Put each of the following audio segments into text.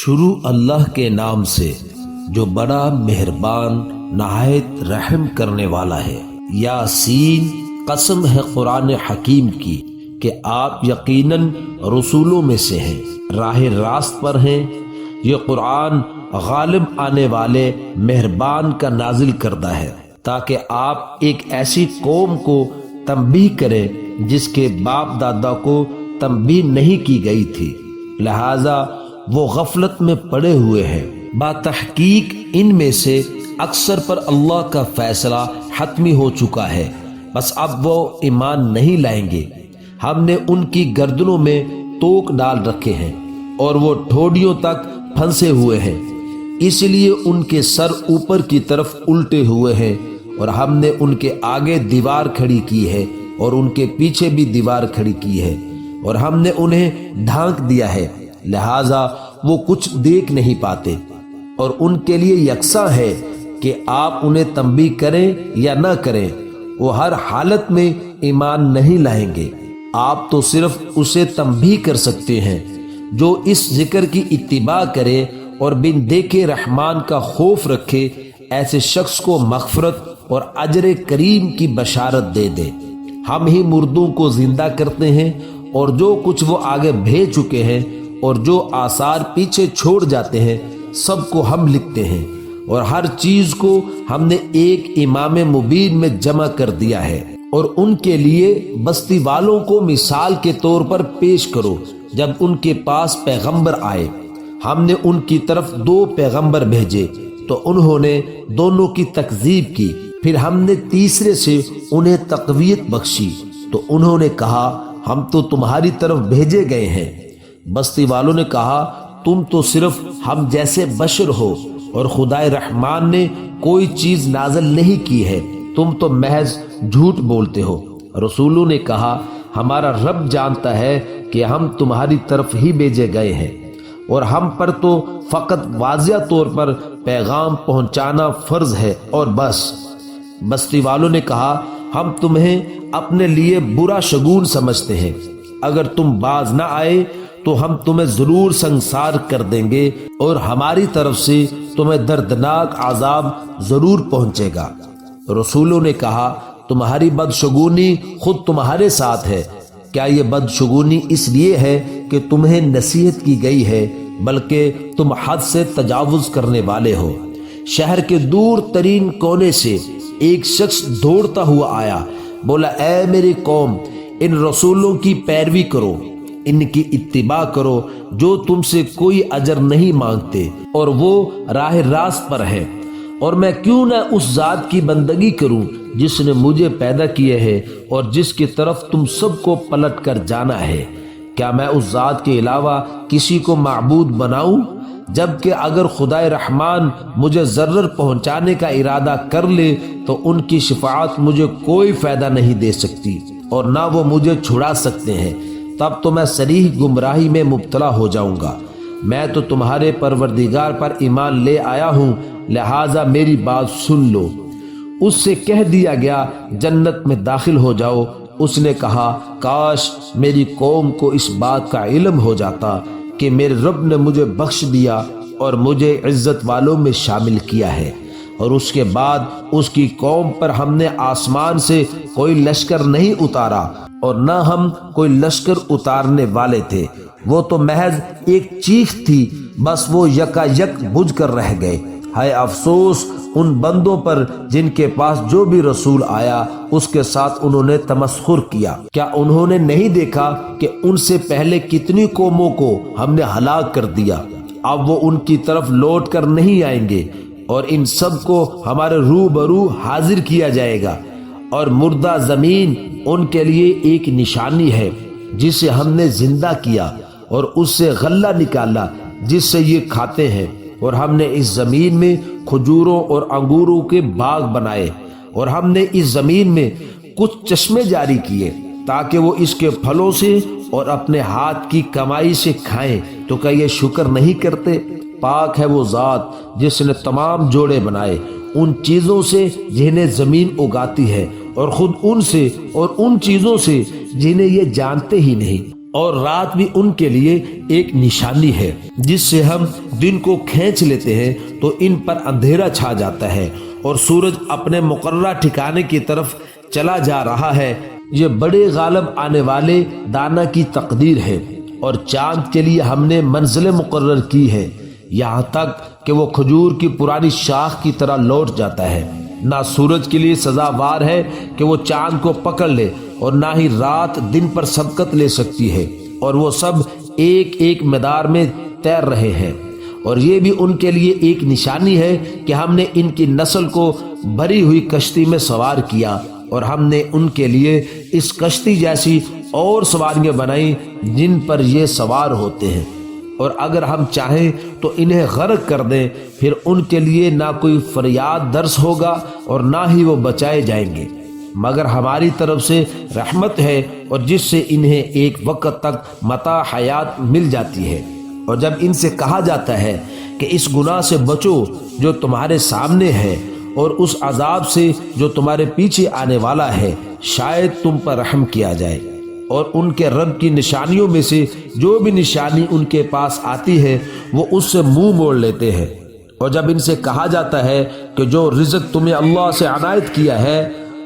شروع اللہ کے نام سے جو بڑا مہربان نہایت رحم کرنے والا ہے۔ یاسین، قسم ہے قرآن حکیم کی کہ آپ یقیناً رسولوں میں سے ہیں، راہ راست پر ہیں۔ یہ قرآن غالب آنے والے مہربان کا نازل کردہ ہے تاکہ آپ ایک ایسی قوم کو تنبیہ کریں جس کے باپ دادا کو تنبیہ نہیں کی گئی تھی، لہذا وہ غفلت میں پڑے ہوئے ہیں۔ باتحقیق ان میں سے اکثر پر اللہ کا فیصلہ حتمی ہو چکا ہے، بس اب وہ ایمان نہیں لائیں گے۔ ہم نے ان کی گردنوں میں توق ڈال رکھے ہیں اور وہ ٹھوڑیوں تک پھنسے ہوئے ہیں، اس لیے ان کے سر اوپر کی طرف الٹے ہوئے ہیں، اور ہم نے ان کے آگے دیوار کھڑی کی ہے اور ان کے پیچھے بھی دیوار کھڑی کی ہے، اور ہم نے انہیں ڈھانک دیا ہے، لہذا وہ کچھ دیکھ نہیں پاتے۔ اور ان کے لیے یکساں ہے کہ آپ انہیں تنبیہ کریں یا نہ کریں، وہ ہر حالت میں ایمان نہیں لائیں گے۔ آپ تو صرف اسے تنبیہ کر سکتے ہیں جو اس ذکر کی اتباع کرے اور بن دیکھے رحمان کا خوف رکھے، ایسے شخص کو مغفرت اور اجر کریم کی بشارت دے دے۔ ہم ہی مردوں کو زندہ کرتے ہیں، اور جو کچھ وہ آگے بھیج چکے ہیں اور جو آثار پیچھے چھوڑ جاتے ہیں سب کو ہم لکھتے ہیں، اور ہر چیز کو ہم نے ایک امام مبین میں جمع کر دیا ہے۔ اور ان کے لیے بستی والوں کو مثال کے طور پر پیش کرو، جب ان کے پاس پیغمبر آئے، ہم نے ان کی طرف 2 پیغمبر بھیجے تو انہوں نے دونوں کی تکذیب کی، پھر ہم نے تیسرے سے انہیں تقویت بخشی تو انہوں نے کہا ہم تو تمہاری طرف بھیجے گئے ہیں۔ بستی والوں نے کہا تم تو صرف ہم جیسے بشر ہو، اور خدائے رحمان نے کوئی چیز نازل نہیں کی ہے، تم تو محض جھوٹ بولتے ہو۔ رسولوں نے کہا ہمارا رب جانتا ہے کہ ہم تمہاری طرف ہی بھیجے گئے ہیں، اور ہم پر تو فقط واضح طور پر پیغام پہنچانا فرض ہے اور بس۔ بستی والوں نے کہا ہم تمہیں اپنے لیے برا شگون سمجھتے ہیں، اگر تم باز نہ آئے تو ہم تمہیں ضرور سنسار کر دیں گے، اور ہماری طرف سے تمہیں دردناک عذاب ضرور پہنچے گا۔ رسولوں نے کہا تمہاری بدشگونی خود تمہارے ساتھ ہے، کیا یہ بدشگونی اس لیے ہے کہ تمہیں نصیحت کی گئی ہے، بلکہ تم حد سے تجاوز کرنے والے ہو۔ شہر کے دور ترین کونے سے ایک شخص دوڑتا ہوا آیا، بولا اے میری قوم، ان رسولوں کی پیروی کرو، ان کی اتباع کرو جو تم سے کوئی اجر نہیں مانگتے اور وہ راہ راست پر ہے، اور میں کیوں نہ اس ذات کی بندگی کروں جس نے مجھے پیدا کیے ہے اور جس کی طرف تم سب کو پلٹ کر جانا ہے۔ کیا میں اس ذات کے علاوہ کسی کو معبود بناؤں؟ جبکہ اگر خدائے رحمان مجھے ضرر پہنچانے کا ارادہ کر لے تو ان کی شفاعت مجھے کوئی فائدہ نہیں دے سکتی، اور نہ وہ مجھے چھڑا سکتے ہیں، تب تو میں صریح گمراہی میں مبتلا ہو جاؤں گا۔ میں تو تمہارے پروردگار پر ایمان لے آیا ہوں، لہٰذا میری بات سن لو۔ اس سے کہہ دیا گیا جنت میں داخل ہو جاؤ۔ اس نے کہا کاش میری قوم کو اس بات کا علم ہو جاتا کہ میرے رب نے مجھے بخش دیا اور مجھے عزت والوں میں شامل کیا ہے۔ اور اس کے بعد اس کی قوم پر ہم نے آسمان سے کوئی لشکر نہیں اتارا، اور نہ ہم کوئی لشکر اتارنے والے تھے، وہ تو محض ایک چیخ تھی، بس وہ یکا یک بجھ کر رہ گئے۔ ہائے افسوس ان بندوں پر جن کے پاس جو بھی رسول آیا اس کے ساتھ انہوں نے تمسخر کیا۔ کیا انہوں نے نہیں دیکھا کہ ان سے پہلے کتنی قوموں کو ہم نے ہلاک کر دیا؟ اب وہ ان کی طرف لوٹ کر نہیں آئیں گے، اور ان سب کو ہمارے روبرو حاضر کیا جائے گا، اور مردہ زمین ان کے لیے ایک نشانی ہے جسے ہم نے زندہ کیا، اور اس سے غلہ نکالا جس سے یہ کھاتے ہیں، اور ہم نے اس زمین میں کھجوروں اور انگوروں کے باغ بنائے، اور ہم نے اس زمین میں کچھ چشمے جاری کیے تاکہ وہ اس کے پھلوں سے اور اپنے ہاتھ کی کمائی سے کھائیں، تو کیا یہ شکر نہیں کرتے؟ پاک ہے وہ ذات جس نے تمام جوڑے بنائے ان چیزوں سے جنہیں زمین اگاتی ہے، اور خود ان سے اور ان چیزوں سے جنہیں یہ جانتے ہی نہیں، اور رات بھی ان کے لیے ایک نشانی ہے جس سے ہم دن کو کھینچ لیتے ہیں تو ان پر اندھیرا چھا جاتا ہے اور سورج اپنے مقررہ ٹھکانے کی طرف چلا جا رہا ہے۔ یہ بڑے غالب آنے والے دانا کی تقدیر ہے، اور چاند کے لیے ہم نے منزلیں مقرر کی ہے، یہاں تک کہ وہ کھجور کی پرانی شاخ کی طرح لوٹ جاتا ہے۔ نہ سورج کے لیے سزاوار ہے کہ وہ چاند کو پکڑ لے، اور نہ ہی رات دن پر سبقت لے سکتی ہے، اور وہ سب ایک ایک مدار میں تیر رہے ہیں۔ اور یہ بھی ان کے لیے ایک نشانی ہے کہ ہم نے ان کی نسل کو بھری ہوئی کشتی میں سوار کیا، اور ہم نے ان کے لیے اس کشتی جیسی اور سواریاں بنائی جن پر یہ سوار ہوتے ہیں، اور اگر ہم چاہیں تو انہیں غرق کر دیں، پھر ان کے لیے نہ کوئی فریاد درس ہوگا اور نہ ہی وہ بچائے جائیں گے، مگر ہماری طرف سے رحمت ہے، اور جس سے انہیں ایک وقت تک متاع حیات مل جاتی ہے۔ اور جب ان سے کہا جاتا ہے کہ اس گناہ سے بچو جو تمہارے سامنے ہے، اور اس عذاب سے جو تمہارے پیچھے آنے والا ہے، شاید تم پر رحم کیا جائے، اور ان کے رب کی نشانیوں میں سے جو بھی نشانی ان کے پاس آتی ہے وہ اس سے منہ موڑ لیتے ہیں۔ اور جب ان سے کہا جاتا ہے کہ جو رزق تمہیں اللہ سے عنایت کیا ہے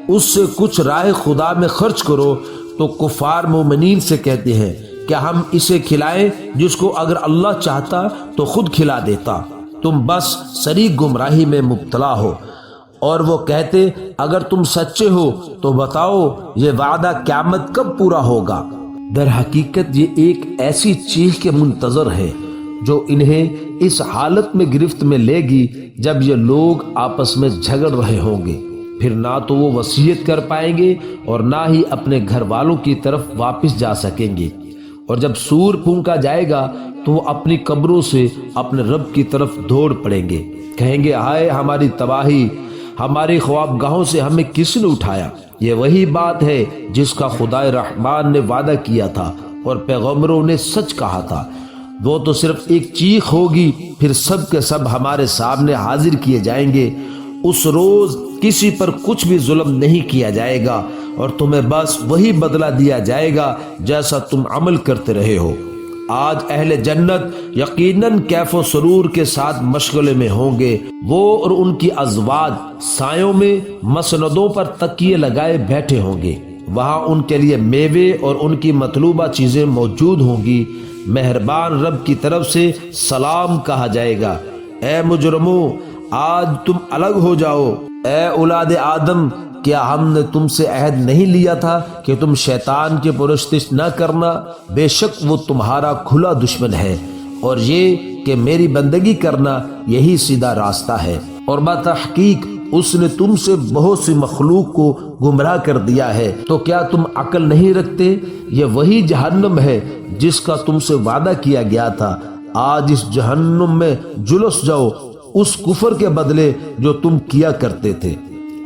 اس سے کچھ راہ خدا میں خرچ کرو، تو کفار مومنین سے کہتے ہیں کیا ہم اسے کھلائیں جس کو اگر اللہ چاہتا تو خود کھلا دیتا، تم بس سریح گمراہی میں مبتلا ہو۔ اور وہ کہتے اگر تم سچے ہو تو بتاؤ یہ وعدہ قیامت کب پورا ہوگا۔ در حقیقت یہ ایک ایسی چیخ کے منتظر ہے جو انہیں اس حالت میں گرفت میں لے گی جب یہ لوگ آپس میں جھگڑ رہے ہوں گے، پھر نہ تو وہ وصیت کر پائیں گے اور نہ ہی اپنے گھر والوں کی طرف واپس جا سکیں گے۔ اور جب سور پھونکا جائے گا تو وہ اپنی قبروں سے اپنے رب کی طرف دوڑ پڑیں گے، کہیں گے ہائے ہماری تباہی، ہماری خوابگاہوں سے ہمیں کس نے اٹھایا۔ یہ وہی بات ہے جس کا خدا رحمان نے وعدہ کیا تھا اور پیغمبروں نے سچ کہا تھا۔ وہ تو صرف ایک چیخ ہوگی، پھر سب کے سب ہمارے سامنے حاضر کیے جائیں گے۔ اس روز کسی پر کچھ بھی ظلم نہیں کیا جائے گا، اور تمہیں بس وہی بدلہ دیا جائے گا جیسا تم عمل کرتے رہے ہو۔ آج اہل جنت یقیناً کیف و سرور کے ساتھ مشغلے میں ہوں گے، وہ اور ان کی ازواج سایوں میں مسندوں پر تکیے لگائے بیٹھے ہوں گے، وہاں ان کے لیے میوے اور ان کی مطلوبہ چیزیں موجود ہوں گی۔ مہربان رب کی طرف سے سلام کہا جائے گا، اے مجرموں آج تم الگ ہو جاؤ۔ اے اولاد آدم کیا ہم نے تم سے عہد نہیں لیا تھا کہ تم شیطان کی پرستش نہ کرنا؟ بے شک وہ تمہارا کھلا دشمن ہے، اور یہ کہ میری بندگی کرنا یہی سیدھا راستہ ہے، اور بتحقیق اس نے تم سے بہت سی مخلوق کو گمراہ کر دیا ہے، تو کیا تم عقل نہیں رکھتے؟ یہ وہی جہنم ہے جس کا تم سے وعدہ کیا گیا تھا، آج اس جہنم میں جلس جاؤ اس کفر کے بدلے جو تم کیا کرتے تھے۔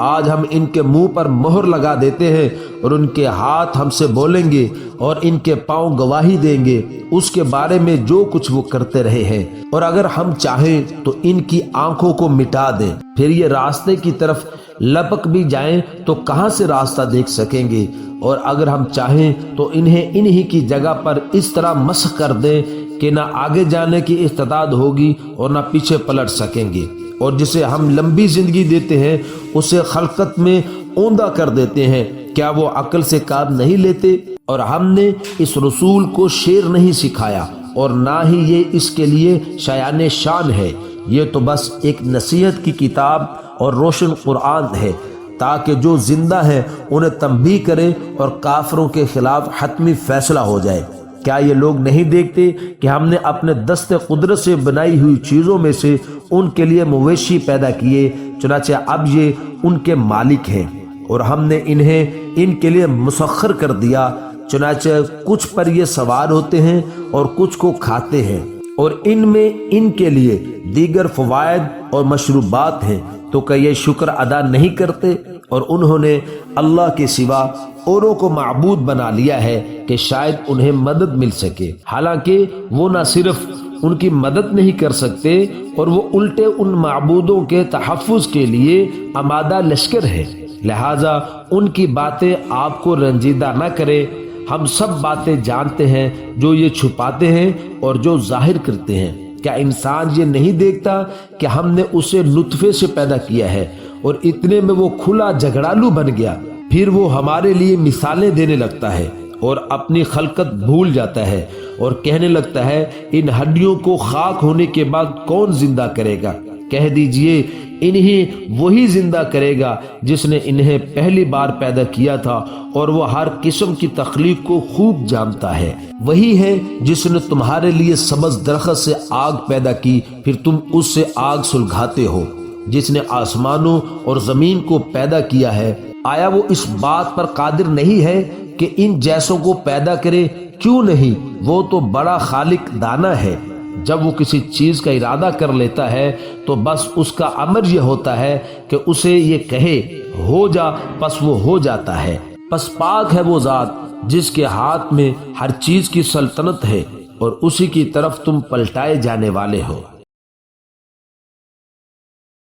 آج ہم ان کے منہ پر مہر لگا دیتے ہیں، اور ان کے ہاتھ ہم سے بولیں گے اور ان کے پاؤں گواہی دیں گے اس کے بارے میں جو کچھ وہ کرتے رہے ہیں، اور اگر ہم چاہیں تو ان کی آنکھوں کو مٹا دیں، پھر یہ راستے کی طرف لپک بھی جائیں تو کہاں سے راستہ دیکھ سکیں گے، اور اگر ہم چاہیں تو انہیں انہی کی جگہ پر اس طرح مسخ کر دیں کہ نہ آگے جانے کی استعداد ہوگی اور نہ پیچھے پلٹ سکیں گے۔ اور جسے ہم لمبی زندگی دیتے ہیں اسے خلقت میں اوندا کر دیتے ہیں، کیا وہ عقل سے کام نہیں لیتے؟ اور ہم نے اس رسول کو شعر نہیں سکھایا، اور نہ ہی یہ اس کے لیے شایان شان ہے، یہ تو بس ایک نصیحت کی کتاب اور روشن قرآن ہے، تاکہ جو زندہ ہیں انہیں تنبیہ کرے اور کافروں کے خلاف حتمی فیصلہ ہو جائے۔ کیا یہ لوگ نہیں دیکھتے کہ ہم نے اپنے دست قدرت سے بنائی ہوئی چیزوں میں سے ان کے لیے مویشی پیدا کیے، چنانچہ اب یہ ان کے مالک ہیں، اور ہم نے انہیں ان کے لیے مسخر کر دیا، چنانچہ کچھ پر یہ سوار ہوتے ہیں اور کچھ کو کھاتے ہیں، اور ان میں ان کے لیے دیگر فوائد اور مشروبات ہیں، تو کہ یہ شکر ادا نہیں کرتے؟ اور انہوں نے اللہ کے سوا اوروں کو معبود بنا لیا ہے کہ شاید انہیں مدد مل سکے، حالانکہ وہ نہ صرف ان کی مدد نہیں کر سکتے اور وہ الٹے ان معبودوں کے تحفظ کے لیے آمادہ لشکر ہے، لہذا ان کی باتیں آپ کو رنجیدہ نہ کرے۔ ہم سب باتیں جانتے ہیں، جو یہ چھپاتے ہیں اور جو ظاہر کرتے ہیں۔ کیا انسان یہ نہیں دیکھتا کہ ہم نے اسے نطفے سے پیدا کیا ہے اور اتنے میں وہ کھلا جھگڑالو بن گیا؟ پھر وہ ہمارے لیے مثالیں دینے لگتا ہے اور اپنی خلقت بھول جاتا ہے اور کہنے لگتا ہے ان ہڈیوں کو خاک ہونے کے بعد کون زندہ کرے گا؟ کہہ دیجئے انہیں وہی زندہ کرے گا جس نے انہیں پہلی بار پیدا کیا تھا، اور وہ ہر قسم کی تخلیق کو خوب جانتا ہے۔ وہی ہے جس نے تمہارے لیے سبز درخت سے آگ پیدا کی، پھر تم اس سے آگ سلگاتے ہو۔ جس نے آسمانوں اور زمین کو پیدا کیا ہے، آیا وہ اس بات پر قادر نہیں ہے کہ ان جیسوں کو پیدا کرے؟ کیوں نہیں، وہ تو بڑا خالق دانا ہے۔ جب وہ کسی چیز کا ارادہ کر لیتا ہے تو بس اس کا امر یہ ہوتا ہے کہ اسے یہ کہے ہو جا، بس وہ ہو جاتا ہے۔ پس پاک ہے وہ ذات جس کے ہاتھ میں ہر چیز کی سلطنت ہے اور اسی کی طرف تم پلٹائے جانے والے ہو۔